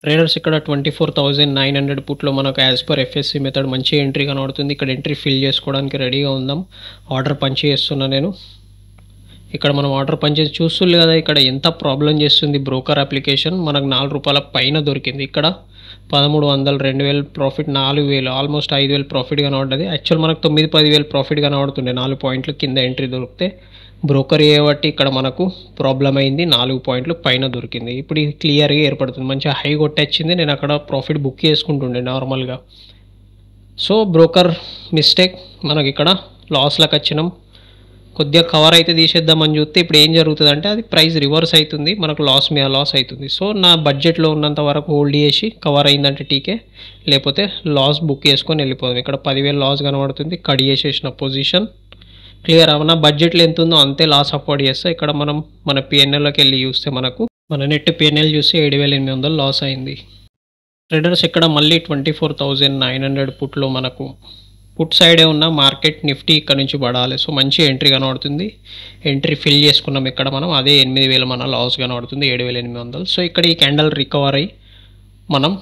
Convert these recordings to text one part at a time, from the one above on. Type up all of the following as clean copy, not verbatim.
Traders ఇక్కడ 24,900 పుట్లో మనకు as per FSC method మంచి ఎంట్రీ కనబడుతుంది. ఇక్కడ ఎంట్రీ ఫిల్ చేసుకోవడానికి రెడీగా ఉందాం. ఆర్డర్ పంచ్ చేస్తున్నా నేను. ఇక్కడ మనం ఆర్డర్ పంచ్ చేసి చూస్తుంది కదా, ఇక్కడ ఎంత ప్రాబ్లం చేస్తుంది బ్రోకర్ అప్లికేషన్. మనకు ₹4 పైన దొరికింది. ఇక్కడ 1300, 2000 ప్రాఫిట్, 4000, ఆల్మోస్ట్ 5000 ప్రాఫిట్ కనబడ్డది. యాక్చువల్ మనకు 9-10,000 ప్రాఫిట్ కనబడుతుండే 4 పాయింట్లు కింద ఎంట్రీ దొరికితే. బ్రోకర్ చేయబట్టి ఇక్కడ మనకు ప్రాబ్లం అయింది, 4 పాయింట్లు పైన దొరికింది. ఇప్పుడు ఇది క్లియర్గా ఏర్పడుతుంది. మంచిగా హై కొట్టొచ్చింది, నేను అక్కడ ప్రాఫిట్ బుక్ చేసుకుంటుండే నార్మల్గా. సో బ్రోకర్ మిస్టేక్, మనకి ఇక్కడ లాస్లకు వచ్చినాం. కొద్దిగా కవర్ అయితే తీసేద్దామని చూస్తే ఇప్పుడు ఏం జరుగుతుంది అంటే అది ప్రైస్ రివర్స్ అవుతుంది, మనకు లాస్ మీద లాస్ అవుతుంది. సో నా బడ్జెట్లో ఉన్నంత వరకు హోల్డ్ చేసి కవర్ అయిందంటే టీకే, లేకపోతే లాస్ బుక్ చేసుకొని వెళ్ళిపోదాం. ఇక్కడ 10,000 లాస్ కనబడుతుంది, కట్ చేసేసిన పొజిషన్. క్లియర్ అవునా? బడ్జెట్లో ఎంత ఉందో అంతే లాస్ అఫోర్డ్ చేస్తే. ఇక్కడ మనం మన పిఎన్ఎల్లోకి వెళ్ళి చూస్తే మనకు మన నెట్ పిఎన్ఎల్ చూస్తే 7,800 లాస్ అయింది. ట్రేడర్స్ ఇక్కడ మళ్ళీ 24,900 పుట్లో మనకు పుట్ సైడే ఉన్న మార్కెట్ నిఫ్టీ ఇక్కడ నుంచి పడాలి. సో మంచి ఎంట్రీ కనబడుతుంది. ఎంట్రీ ఫిల్ చేసుకున్నాం ఇక్కడ మనం. అదే 8,000 మన లాస్ కనబడుతుంది, 7,800. సో ఇక్కడ ఈ క్యాండల్ రికవర్ అయ్యి మనం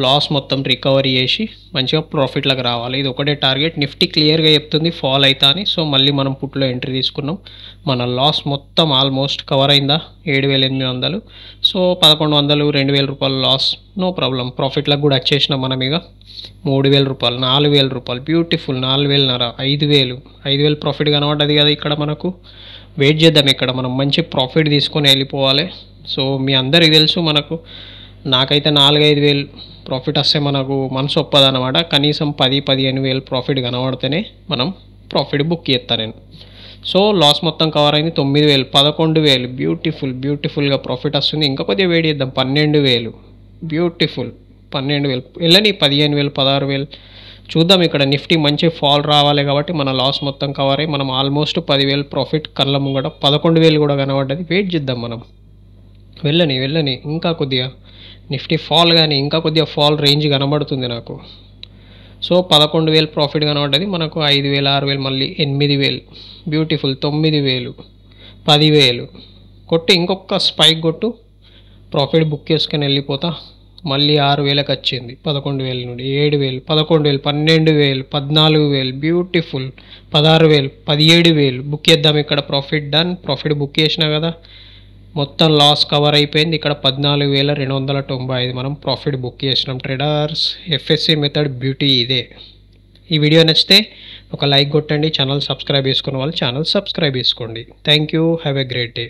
లాస్ మొత్తం రికవరీ చేసి మంచిగా ప్రాఫిట్లకు రావాలి. ఇది ఒకటే టార్గెట్. నిఫ్టీ క్లియర్గా చెప్తుంది ఫాల్ అవుతా అని. సో మళ్ళీ మనం పుట్లో ఎంట్రీ తీసుకున్నాం. మన లాస్ మొత్తం ఆల్మోస్ట్ కవర్ అయిందా, 7,800. So 1,100, ₹2,000 loss, no problem. ప్రాఫిట్లకు కూడా వచ్చేసినాం మనం. ఇక ₹3,000, ₹4,000, బ్యూటిఫుల్. 4,500, 5,000 ప్రాఫిట్ కనబడ్డది కదా ఇక్కడ మనకు. వెయిట్ చేద్దాం, ఇక్కడ మనం మంచి ప్రాఫిట్ తీసుకొని వెళ్ళిపోవాలి. సో మీ అందరికీ తెలుసు, మనకు నాకైతే 4-5,000 ప్రాఫిట్ వస్తే మనకు మనసు ఒప్పదన్నమాట. కనీసం 10-15,000 ప్రాఫిట్ కనబడితేనే మనం ప్రాఫిట్ బుక్ చేస్తాను నేను. సో లాస్ మొత్తం కవర్ అయింది. 9,000, 11,000, బ్యూటిఫుల్గా ప్రాఫిట్ వస్తుంది. ఇంకా కొద్దిగా వెయిట్ చేద్దాం. 12,000, బ్యూటిఫుల్. 12,000 వెళ్ళని, 15,000, 16,000 చూద్దాం. ఇక్కడ నిఫ్టీ మంచి ఫాల్ రావాలి కాబట్టి మన లాస్ మొత్తం కవర్ అయ్యి మనం ఆల్మోస్ట్ 10,000 ప్రాఫిట్ కళ్ళ ముంగట. 11,000 కూడా కనబడ్డది. వెయిట్ చేద్దాం మనం. వెళ్ళని ఇంకా కొద్దిగా నిఫ్టీ ఫాల్, కానీ ఇంకా కొద్దిగా ఫాల్ రేంజ్ కనబడుతుంది నాకు. సో 11,000 ప్రాఫిట్ కనబడ్డది మనకు. 5,000, 6,000, మళ్ళీ 8,000, బ్యూటిఫుల్. 9,000, 10,000 కొట్టి ఇంకొక స్పైక్ కొట్టు, ప్రాఫిట్ బుక్ చేసుకొని వెళ్ళిపోతా. మళ్ళీ 6,000కి వచ్చింది. 11,000 నుండి 7,000, 11,000, 12,000, 14,000, బ్యూటిఫుల్. 16,000, 17,000 బుక్ చేద్దాం. ఇక్కడ ప్రాఫిట్ డన్. ప్రాఫిట్ బుక్ చేసినా కదా, మొత్తం లాస్ కవర్ అయిపోయింది. ఇక్కడ 14,295 మనం ప్రాఫిట్ బుక్ చేసినాం. ట్రేడర్స్ ఎఫ్ఎస్సి మెథడ్ బ్యూటీ ఇదే. ఈ వీడియో నచ్చితే ఒక లైక్ కొట్టండి. ఛానల్ సబ్స్క్రైబ్ చేసుకున్న వాళ్ళు ఛానల్ సబ్స్క్రైబ్ చేసుకోండి. Thank you. Have a great day.